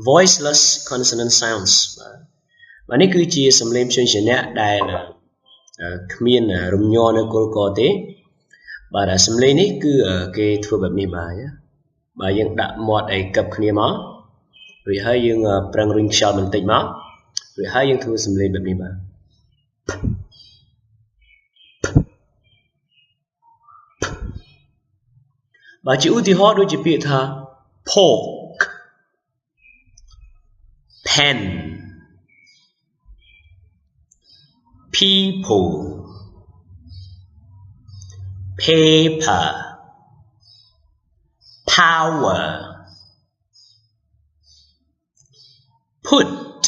voiceless consonant sounds បាទនេះគឺជាសំឡេងព្យញ្ជនៈដែលគ្មានរំញ័រនៅគល់កទេបាទសំឡេងនេះគឺគេធ្វើបែបនេះបាទយើងដាក់មាត់អីកឹបគ្នាមករួចហើយយើងប្រឹងរុញខ្យល់បន្តិចមករួចហើយយើងធ្វើសំឡេងបែបនេះបាទបាទជាឧទាហរណ៍ដូចជាពាក្យថា pork pen people paper power put